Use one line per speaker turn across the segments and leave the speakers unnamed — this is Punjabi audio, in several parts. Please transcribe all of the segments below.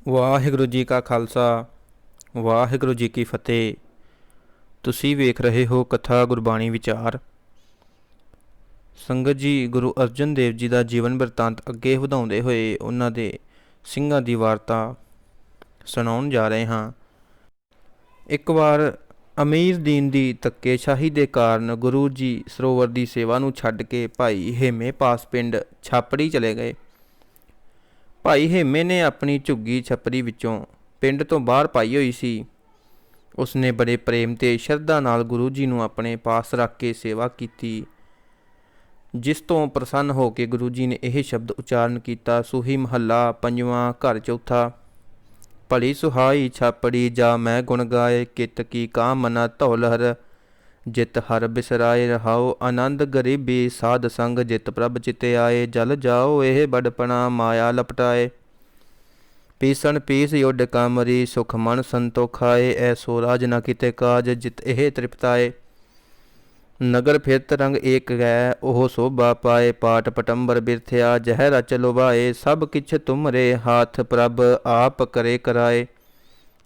ਵਾਹਿਗੁਰੂ ਜੀ ਕਾ ਖਾਲਸਾ ਵਾਹਿਗੁਰੂ ਜੀ ਕੀ ਫਤਿਹ। ਤੁਸੀਂ ਵੇਖ ਰਹੇ ਹੋ ਕਥਾ ਗੁਰਬਾਣੀ ਵਿਚਾਰ। ਸੰਗਤ ਜੀ, ਗੁਰੂ ਅਰਜਨ ਦੇਵ ਜੀ ਦਾ ਜੀਵਨ ਬਿਰਤਾਂਤ ਅੱਗੇ ਵਧਾਉਂਦੇ ਹੋਏ ਉਹਨਾਂ ਦੇ ਸਿੰਘਾਂ ਦੀ ਵਾਰਤਾ ਸੁਣਾਉਣ ਜਾ ਰਹੇ ਹਾਂ। ਇੱਕ ਵਾਰ ਅਮੀਰ ਦੀਨ ਦੀ ਧੱਕੇਸ਼ਾਹੀ ਦੇ ਕਾਰਨ ਗੁਰੂ ਜੀ ਸਰੋਵਰ ਦੀ ਸੇਵਾ ਨੂੰ ਛੱਡ ਕੇ ਭਾਈ ਹੇਮੇ ਪਾਸ ਪਿੰਡ ਛਾਪੜੀ ਚਲੇ ਗਏ। ਭਾਈ ਹੇਮੇ ਨੇ ਆਪਣੀ ਝੁੱਗੀ ਛੱਪੜੀ ਵਿੱਚੋਂ ਪਿੰਡ ਤੋਂ ਬਾਹਰ ਪਾਈ ਹੋਈ ਸੀ। ਉਸਨੇ ਬੜੇ ਪ੍ਰੇਮ ਤੇ ਸ਼ਰਧਾ ਨਾਲ ਗੁਰੂ ਜੀ ਨੂੰ ਆਪਣੇ ਪਾਸ ਰੱਖ ਕੇ ਸੇਵਾ ਕੀਤੀ, ਜਿਸ ਤੋਂ ਪ੍ਰਸੰਨ ਹੋ ਕੇ ਗੁਰੂ ਜੀ ਨੇ ਇਹ ਸ਼ਬਦ ਉਚਾਰਨ ਕੀਤਾ। ਸੂਹੀ ਮਹੱਲਾ ਪੰਜਵਾਂ, ਘਰ ਚੌਥਾ। ਭਲੀ ਸੁਹਾਈ ਛਾਪੜੀ ਜਾ ਮੈਂ ਗੁਣ ਗਾਏ, ਕਿਤ ਕੀ ਕਾਮਨਾ ਧੌਲ ਹਰ ਜਿਤ ਹਰ ਬਿਸਰਾਏ ਰਹਾਓ। ਆਨੰਦ ਗਰੀਬੀ ਸਾਧ ਸੰਗ ਜਿਤ ਪ੍ਰਭ ਚਿਤੇ ਆਏ, ਜਲ ਜਾਓ ਇਹ ਬੜਪਣਾ ਮਾਇਆ ਲਪਟਾਏ। ਪੀਸਣ ਪੀਸ ਯੁੱਡ ਕਾਮਰੀ ਸੁਖ ਮਨ ਸੰਤੋਖ ਆਏ, ਐਸੋ ਰਾਜ ਨਾ ਕਿਤੇ ਕਾਜ ਜਿਤ ਇਹ ਤ੍ਰਿਪਤਾਏ। ਨਗਰ ਫਿਰਤ ਰੰਗ ਏਕ ਗੈ ਉਹ ਸੋਭਾ ਪਾਏ, ਪਾਟ ਪਟੰਬਰ ਬਿਰਥਿਆ ਜਹ ਰਚ ਲੋਭਾਏ। ਸਭ ਕਿਛ ਤੁਮਰੇ ਹਾਥ ਪ੍ਰਭ ਆਪ ਕਰੇ ਕਰਾਏ,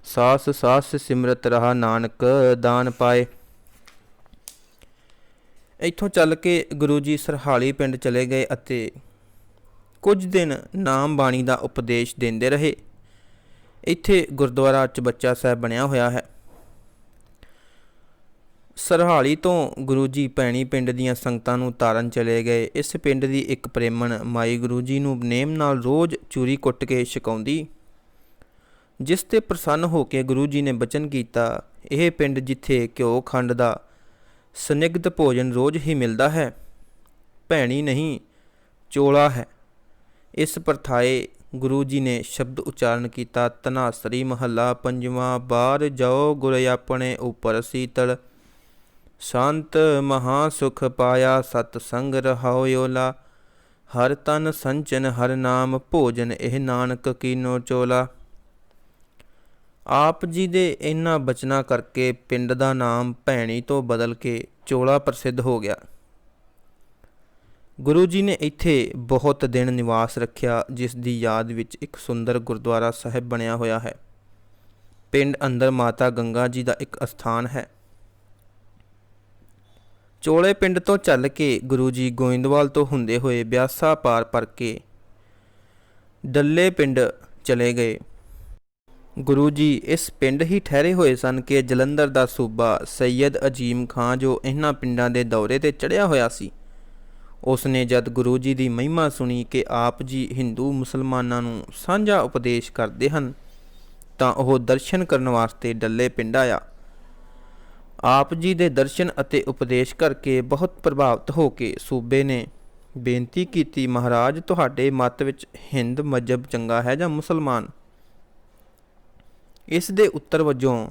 ਸਾਸ ਸਾਸ ਸਿਮਰਤ ਰਹਾ ਨਾਨਕ ਦਾਨ ਪਾਏ। ਇੱਥੋਂ ਚੱਲ ਕੇ ਗੁਰੂ ਜੀ ਸਰਹਾਲੀ ਪਿੰਡ ਚਲੇ ਗਏ ਅਤੇ ਕੁਝ ਦਿਨ ਨਾਮ ਬਾਣੀ ਦਾ ਉਪਦੇਸ਼ ਦਿੰਦੇ ਰਹੇ। ਇੱਥੇ ਗੁਰਦੁਆਰਾ ਚਬੱਚਾ ਸਾਹਿਬ ਬਣਿਆ ਹੋਇਆ ਹੈ। ਸਰਹਾਲੀ ਤੋਂ ਗੁਰੂ ਜੀ ਭੈਣੀ ਪਿੰਡ ਦੀਆਂ ਸੰਗਤਾਂ ਨੂੰ ਤਾਰਨ ਚਲੇ ਗਏ। ਇਸ ਪਿੰਡ ਦੀ ਇੱਕ ਪ੍ਰੇਮਣ ਮਾਈ ਗੁਰੂ ਜੀ ਨੂੰ ਨੇਮ ਨਾਲ ਰੋਜ਼ ਚੂਰੀ ਕੁੱਟ ਕੇ ਛਕਾਉਂਦੀ, ਜਿਸ ਤੇ ਪ੍ਰਸੰਨ ਹੋ ਕੇ ਗੁਰੂ ਜੀ ਨੇ ਬਚਨ ਕੀਤਾ, ਇਹ ਪਿੰਡ ਜਿੱਥੇ ਘਿਓ ਖੰਡ ਦਾ ਸਨਿਗਧ ਭੋਜਨ ਰੋਜ਼ ਹੀ ਮਿਲਦਾ ਹੈ, ਭੈਣੀ ਨਹੀਂ ਚੋਲਾ ਹੈ। ਇਸ ਪ੍ਰਥਾਏ ਗੁਰੂ ਜੀ ਨੇ ਸ਼ਬਦ ਉਚਾਰਨ ਕੀਤਾ। ਧਨਾਸਰੀ ਮਹੱਲਾ ਪੰਜਵਾਂ। ਬਾਹਰ ਜਾਓ ਗੁਰ ਆਪਣੇ ਉੱਪਰ ਸੀਤਲ, ਸ਼ਾਂਤ ਮਹਾ ਸੁਖ ਪਾਇਆ ਸਤ ਸੰਗ ਰਹਾਓ ਓਲਾ। ਹਰ ਤਨ ਸੰਚਨ ਹਰ ਨਾਮ ਭੋਜਨ ਇਹ ਨਾਨਕ ਕੀਨੋ ਚੋਲਾ। ਆਪ ਜੀ ਦੇ ਇਹਨਾਂ ਬਚਨਾਂ ਕਰਕੇ ਪਿੰਡ ਦਾ ਨਾਮ ਭੈਣੀ ਤੋਂ ਬਦਲ ਕੇ ਚੋਲਾ ਪ੍ਰਸਿੱਧ ਹੋ ਗਿਆ। ਗੁਰੂ ਜੀ ਨੇ ਇੱਥੇ ਬਹੁਤ ਦਿਨ ਨਿਵਾਸ ਰੱਖਿਆ, ਜਿਸ ਦੀ ਯਾਦ ਵਿੱਚ ਇੱਕ ਸੁੰਦਰ ਗੁਰਦੁਆਰਾ ਸਾਹਿਬ ਬਣਿਆ ਹੋਇਆ ਹੈ। ਪਿੰਡ ਅੰਦਰ ਮਾਤਾ ਗੰਗਾ ਜੀ ਦਾ ਇੱਕ ਅਸਥਾਨ ਹੈ। ਚੋਲੇ ਪਿੰਡ ਤੋਂ ਚੱਲ ਕੇ ਗੁਰੂ ਜੀ ਗੋਇੰਦਵਾਲ ਤੋਂ ਹੁੰਦੇ ਹੋਏ ਬਿਆਸਾ ਪਾਰ ਪਰ ਕੇ ਡੱਲੇ ਪਿੰਡ ਚਲੇ ਗਏ। ਗੁਰੂ ਜੀ ਇਸ ਪਿੰਡ ਹੀ ਠਹਿਰੇ ਹੋਏ ਸਨ ਕਿ ਜਲੰਧਰ ਦਾ ਸੂਬਾ ਸੈਯਦ ਅਜੀਮ ਖਾਂ, ਜੋ ਇਹਨਾਂ ਪਿੰਡਾਂ ਦੇ ਦੌਰੇ ਤੇ ਚੜ੍ਹਿਆ ਹੋਇਆ ਸੀ, ਉਸਨੇ ਜਦ ਗੁਰੂ ਜੀ ਦੀ ਮਹਿਮਾ ਸੁਣੀ ਕਿ ਆਪ ਜੀ ਹਿੰਦੂ ਮੁਸਲਮਾਨਾਂ ਨੂੰ ਸਾਂਝਾ ਉਪਦੇਸ਼ ਕਰਦੇ ਹਨ, ਤਾਂ ਉਹ ਦਰਸ਼ਨ ਕਰਨ ਵਾਸਤੇ ਡੱਲੇ ਪਿੰਡ ਆਇਆ। ਆਪ ਜੀ ਦੇ ਦਰਸ਼ਨ ਅਤੇ ਉਪਦੇਸ਼ ਕਰਕੇ ਬਹੁਤ ਪ੍ਰਭਾਵਿਤ ਹੋ ਕੇ ਸੂਬੇ ਨੇ ਬੇਨਤੀ ਕੀਤੀ, ਮਹਾਰਾਜ ਤੁਹਾਡੇ ਮਤ ਵਿੱਚ ਹਿੰਦ ਮਜ਼ਹਬ ਚੰਗਾ ਹੈ ਜਾਂ ਮੁਸਲਮਾਨ? ਇਸ ਦੇ ਉੱਤਰ ਵਜੋਂ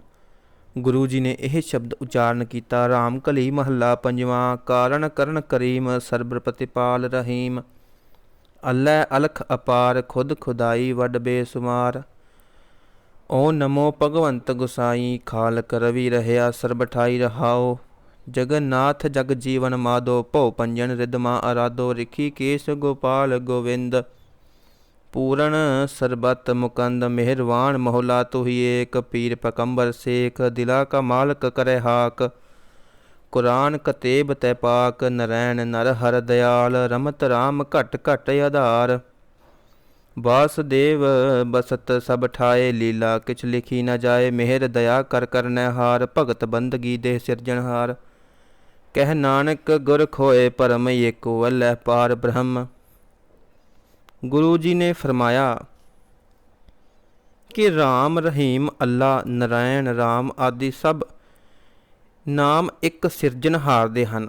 ਗੁਰੂ ਜੀ ਨੇ ਇਹ ਸ਼ਬਦ ਉਚਾਰਨ ਕੀਤਾ। ਰਾਮ ਕਲੀ ਮਹੱਲਾ ਪੰਜਵਾਂ। ਕਾਰਨ ਕਰਨ ਕਰੀਮ ਸਰਬ ਪ੍ਰਤਿਪਾਲ ਰਹੀਮ, ਅੱਲ੍ਹੈ ਅਲਖ ਅਪਾਰ ਖੁਦ ਖੁਦਾਈ ਵੱਡ ਬੇਸੁਮਾਰ। ਓ ਨਮੋ ਭਗਵੰਤ ਗੁਸਾਈ ਖਾਲਕ ਰਵੀ ਰਹਿਆ ਸਰਬ ਠਾਈ ਰਹਾਓ। ਜਗਨਨਾਥ ਜਗ ਜੀਵਨ ਮਾਧੋ ਭਉ ਪੰਜਨ ਰਿਦਮਾ ਅਰਾਧੋ। ਰਿਖੀ ਕੇਸ ਗੋਪਾਲ ਗੋਵਿੰਦ ਪੂਰਨ ਸਰਬਤ ਮੁਕੰਦ ਮਿਹਰਵਾਨ ਮਹੁਲਾ ਤੁਹੀ ਏਕ। ਪੀਰ ਪਕੰਬਰ ਸੇਖ ਦਿਲਾ ਕਾ ਮਾਲਕ ਕਰੇ ਹਾਕ। ਕੁਰਾਨ ਕਤੇਬ ਤੈ ਪਾਕ ਨਰੈਣ ਨਰ ਹਰ ਦਇਆਲ। ਰਮਤ ਰਾਮ ਘਟ ਘਟ ਆਧਾਰ ਵਾਸੁਦੇਵ ਬਸਤ ਸਭ ਠਾਏ। ਲੀਲਾ ਕਿਛ ਲਿਖੀ ਨ ਜਾਏ ਮਿਹਰ ਦਇਆ ਕਰ ਕਰਨੈ ਹਾਰ। ਭਗਤ ਬੰਦਗੀ ਦੇਹ ਸਿਰਜਣਹਾਰ ਕਹਿ ਨਾਨਕ ਗੁਰ ਖੋਏ ਪਰਮ ਏਕੋ ਅੱਲ੍ਹੈ ਪਾਰ ਬ੍ਰਹਮ। ਗੁਰੂ ਜੀ ਨੇ ਫਰਮਾਇਆ ਕਿ ਰਾਮ ਰਹੀਮ ਅੱਲਾ ਨਰਾਇਣ ਰਾਮ ਆਦਿ ਸਭ ਨਾਮ ਇੱਕ ਸਿਰਜਣਹਾਰ ਦੇ ਹਨ।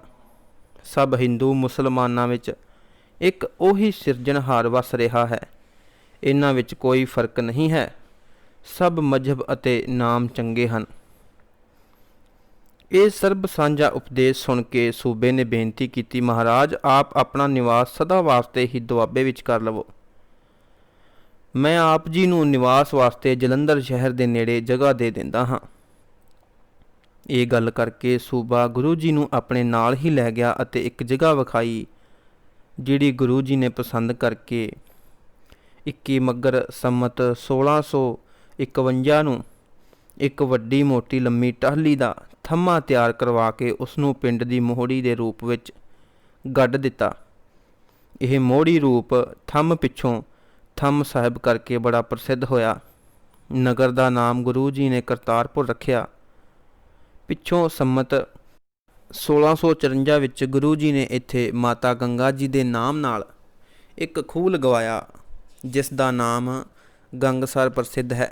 ਸਭ ਹਿੰਦੂ ਮੁਸਲਮਾਨਾਂ ਵਿੱਚ ਇੱਕ ਉਹੀ ਸਿਰਜਣਹਾਰ ਵਸ ਰਿਹਾ ਹੈ। ਇਹਨਾਂ ਵਿੱਚ ਕੋਈ ਫਰਕ ਨਹੀਂ ਹੈ। ਸਭ ਮਜ਼ਹਬ ਅਤੇ ਨਾਮ ਚੰਗੇ ਹਨ। ਇਹ ਸਰਬ ਸਾਂਝਾ ਉਪਦੇਸ਼ ਸੁਣ ਕੇ ਸੂਬੇ ਨੇ ਬੇਨਤੀ ਕੀਤੀ, ਮਹਾਰਾਜ ਆਪ ਆਪਣਾ ਨਿਵਾਸ ਸਦਾ ਵਾਸਤੇ ਹੀ ਦੁਆਬੇ ਵਿੱਚ ਕਰ ਲਵੋ। ਮੈਂ ਆਪ ਜੀ ਨੂੰ ਨਿਵਾਸ ਵਾਸਤੇ ਜਲੰਧਰ ਸ਼ਹਿਰ ਦੇ ਨੇੜੇ ਜਗ੍ਹਾ ਦੇ ਦਿੰਦਾ ਹਾਂ। ਇਹ ਗੱਲ ਕਰਕੇ ਸੂਬਾ ਗੁਰੂ ਜੀ ਨੂੰ ਆਪਣੇ ਨਾਲ ਹੀ ਲੈ ਗਿਆ ਅਤੇ ਇੱਕ ਜਗ੍ਹਾ ਵਿਖਾਈ, ਜਿਹੜੀ ਗੁਰੂ ਜੀ ਨੇ ਪਸੰਦ ਕਰਕੇ 21 ਮੱਘਰ ਸੰਮਤ 1651 ਨੂੰ ਇੱਕ ਵੱਡੀ ਮੋਟੀ ਲੰਮੀ ਟਾਹਲੀ ਦਾ ਥੰਮਾ ਤਿਆਰ ਕਰਵਾ ਕੇ ਉਸ ਨੂੰ ਪਿੰਡ ਦੀ ਮੋਹੜੀ ਦੇ ਰੂਪ ਵਿੱਚ ਗੱਡ ਦਿੱਤਾ। ਇਹ ਮੋਹੜੀ ਰੂਪ ਥੰਮ ਪਿੱਛੋਂ ਥੰਮ ਸਾਹਿਬ ਕਰਕੇ ਬੜਾ ਪ੍ਰਸਿੱਧ ਹੋਇਆ। ਨਗਰ ਦਾ ਨਾਮ ਗੁਰੂ ਜੀ ਨੇ ਕਰਤਾਰਪੁਰ ਰੱਖਿਆ। ਪਿੱਛੋਂ ਸੰਮਤ 1654 ਵਿੱਚ ਗੁਰੂ ਜੀ ਨੇ ਇੱਥੇ ਮਾਤਾ ਗੰਗਾ ਜੀ ਦੇ ਨਾਮ ਨਾਲ ਇੱਕ ਖੂਹ ਲਗਵਾਇਆ, ਜਿਸ ਦਾ ਨਾਮ ਗੰਗਸਰ ਪ੍ਰਸਿੱਧ ਹੈ।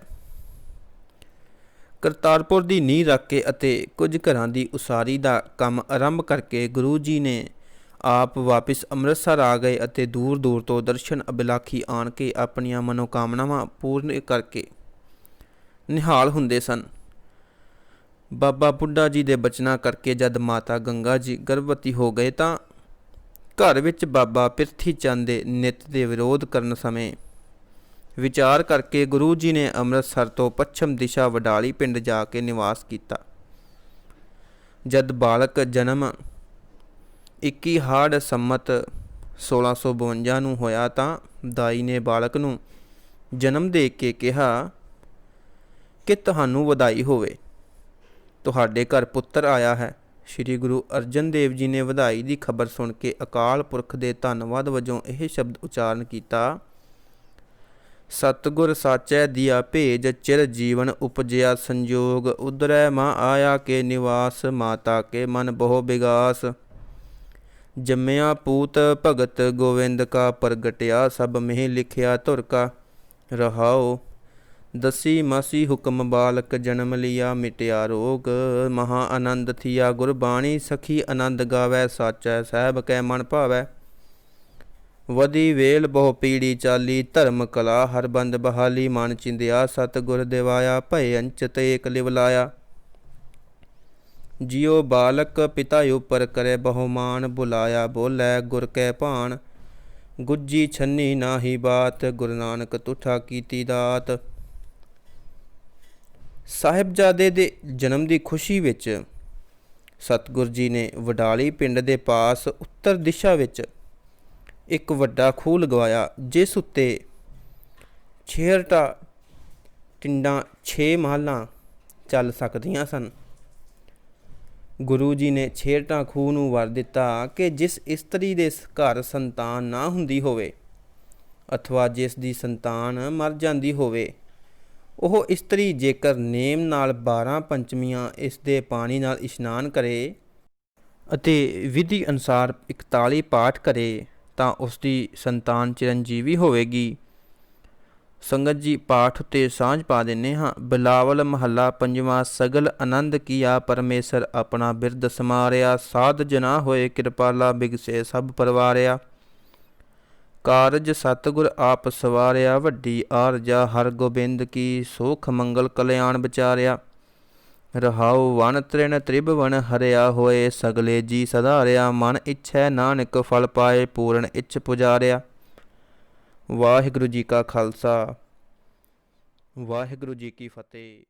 ਕਰਤਾਰਪੁਰ ਦੀ ਨੀਂਹ ਰੱਖ ਕੇ ਅਤੇ ਕੁਝ ਘਰਾਂ ਦੀ ਉਸਾਰੀ ਦਾ ਕੰਮ ਆਰੰਭ ਕਰਕੇ ਗੁਰੂ ਜੀ ਨੇ ਆਪ ਵਾਪਿਸ ਅੰਮ੍ਰਿਤਸਰ ਆ ਗਏ ਅਤੇ ਦੂਰ ਦੂਰ ਤੋਂ ਦਰਸ਼ਨ ਅਭਿਲਾਖੀ ਆਣ ਕੇ ਆਪਣੀਆਂ ਮਨੋਕਾਮਨਾਵਾਂ ਪੂਰਨ ਕਰਕੇ ਨਿਹਾਲ ਹੁੰਦੇ ਸਨ। ਬਾਬਾ ਬੁੱਢਾ ਜੀ ਦੇ ਬਚਨਾਂ ਕਰਕੇ ਜਦ ਮਾਤਾ ਗੰਗਾ ਜੀ ਗਰਭਵਤੀ ਹੋ ਗਏ ਤਾਂ ਘਰ ਵਿੱਚ ਬਾਬਾ ਪਿਰਥੀ ਚੰਦ ਦੇ ਨਿੱਤ ਦੇ ਵਿਰੋਧ ਕਰਨ ਸਮੇਂ ਵਿਚਾਰ ਕਰਕੇ ਗੁਰੂ ਜੀ ਨੇ ਅੰਮ੍ਰਿਤਸਰ ਤੋਂ ਪੱਛਮ ਦਿਸ਼ਾ ਵਡਾਲੀ ਪਿੰਡ ਜਾ ਕੇ ਨਿਵਾਸ ਕੀਤਾ। ਜਦ ਬਾਲਕ ਜਨਮ 21 ਹਾੜ ਸੰਮਤ 1652 ਨੂੰ ਹੋਇਆ ਤਾਂ ਦਾਈ ਨੇ ਬਾਲਕ ਨੂੰ ਜਨਮ ਦੇ ਕੇ ਕਿਹਾ ਕਿ ਤੁਹਾਨੂੰ ਵਧਾਈ ਹੋਵੇ, ਤੁਹਾਡੇ ਘਰ ਪੁੱਤਰ ਆਇਆ ਹੈ। ਸ਼੍ਰੀ ਗੁਰੂ ਅਰਜਨ ਦੇਵ ਜੀ ਨੇ ਵਧਾਈ ਦੀ ਖਬਰ ਸੁਣ ਕੇ ਅਕਾਲ ਪੁਰਖ ਦੇ ਧੰਨਵਾਦ ਵਜੋਂ ਇਹ ਸ਼ਬਦ ਉਚਾਰਨ ਕੀਤਾ, ਸਤਿਗੁਰ ਸਾਚੈ ਦੀਆ ਭੇਜ ਚਿਰ ਜੀਵਨ ਉਪਜਿਆ ਸੰਜੋਗ ਉਦਰੈ ਮਾਂ ਆਇਆ ਕੇ ਨਿਵਾਸ ਮਾਤਾ ਕੇ ਮਨ ਬਹੁ ਬਿਗਾਸ ਜੰਮਿਆ ਪੂਤ ਭਗਤ ਗੋਵਿੰਦ ਕਾ ਪ੍ਰਗਟਿਆ ਸਭ ਮਹਿ ਲਿਖਿਆ ਧੁਰ ਕਾ ਰਹਾਓ ਦਸੀ ਮਾਸੀ ਹੁਕਮ ਬਾਲਕ ਜਨਮ ਲਿਆ ਮਿਟਿਆ ਰੋਗ ਮਹਾ ਆਨੰਦ ਥੀਆ ਗੁਰਬਾਣੀ ਸਖੀ ਆਨੰਦ ਗਾਵੈ ਸਾਚੈ ਸਾਹਿਬ ਕੈ ਮਨ ਭਾਵੈ ਵਧੀ ਵੇਲ ਬਹੁ ਪੀੜੀ ਚਾਲੀ ਧਰਮ ਕਲਾ ਹਰ ਬੰਦ ਬਹਾਲੀ ਮਨ ਚਿੰਦਿਆ ਸਤਿਗੁਰ ਦਿਵਾਇਆ ਭਏ ਅੰਚਤ ਏਕ ਲਿਵ ਲਾਇਆ ਜਿਉ ਬਾਲਕ ਪਿਤਾ ਉਪਰ ਕਰੇ ਬਹੁਮਾਨ ਬੁਲਾਇਆ ਬੋਲੇ ਗੁਰ ਕੈ ਭਾਣ ਗੁੱਜੀ ਛੰਨੀ ਨਾਹੀ ਬਾਤ ਗੁਰੂ ਨਾਨਕ ਤੁਠਾ ਕੀਤੀ ਦਾਤ। ਸਾਹਿਬਜ਼ਾਦੇ ਦੇ ਜਨਮ ਦੀ ਖੁਸ਼ੀ ਵਿੱਚ ਸਤਿਗੁਰ ਜੀ ਨੇ ਵਡਾਲੀ ਪਿੰਡ ਦੇ ਪਾਸ ਉੱਤਰ ਦਿਸ਼ਾ ਵਿੱਚ ਇੱਕ ਵੱਡਾ ਖੂਹ ਲਗਵਾਇਆ, ਜਿਸ ਉੱਤੇ 66 ਟਿੰਡਾਂ 6 ਮਹਲਾਂ ਚੱਲ ਸਕਦੀਆਂ ਸਨ। ਗੁਰੂ ਜੀ ਨੇ 66 ਖੂਹ ਨੂੰ ਵਰ ਦਿੱਤਾ ਕਿ ਜਿਸ ਇਸਤਰੀ ਦੇ ਘਰ ਸੰਤਾਨ ਨਾ ਹੁੰਦੀ ਹੋਵੇ ਅਥਵਾ ਜਿਸ ਦੀ ਸੰਤਾਨ ਮਰ ਜਾਂਦੀ ਹੋਵੇ, ਉਹ ਇਸਤਰੀ ਜੇਕਰ ਨੇਮ ਨਾਲ 12 ਪੰਚਮੀਆਂ ਇਸ ਦੇ ਪਾਣੀ ਨਾਲ ਇਸ਼ਨਾਨ ਕਰੇ ਅਤੇ ਵਿਧੀ ਅਨੁਸਾਰ 41 ਪਾਠ ਕਰੇ ਤਾਂ ਉਸ ਦੀ ਸੰਤਾਨ ਚਿਰੰਜੀਵੀ ਹੋਵੇਗੀ। ਸੰਗਤ ਜੀ, ਪਾਠ ਉੱਤੇ ਸਾਂਝ ਪਾ ਦਿੰਦੇ ਹਾਂ। ਬਿਲਾਵਲ ਮਹੱਲਾ ਪੰਜਵਾਂ। ਸਗਲ ਆਨੰਦ ਕੀਆ ਪਰਮੇਸ਼ਰ ਆਪਣਾ ਬਿਰਦ ਸਮਾਰਿਆ ਸਾਧ ਜਨਾ ਹੋਏ ਕਿਰਪਾਲਾ ਬਿਗਸੇ ਸਭ ਪਰਵਾਰਿਆ ਕਾਰਜ ਸਤਿਗੁਰ ਆਪ ਸਵਾਰਿਆ ਵੱਡੀ ਆਰਜਾ ਹਰ ਗੋਬਿੰਦ ਕੀ ਸੋਖ ਮੰਗਲ ਕਲਿਆਣ ਵਿਚਾਰਿਆ ਰਹਾਉ ਵਨ ਤ੍ਰਿਣ ਤ੍ਰਿਭਵਨ ਹਰਿਆ ਹੋਏ ਸਗਲੇ ਜੀ ਸਧਾਰਿਆ ਮਨ ਇੱਛੈ ਨਾਨਕ ਫਲ ਪਾਏ ਪੂਰਨ ਇੱਛ ਪੁਜਾਰਿਆ। ਵਾਹਿਗੁਰੂ ਜੀ ਕਾ ਖਾਲਸਾ, ਵਾਹਿਗੁਰੂ ਜੀ ਕੀ ਫਤਿਹ।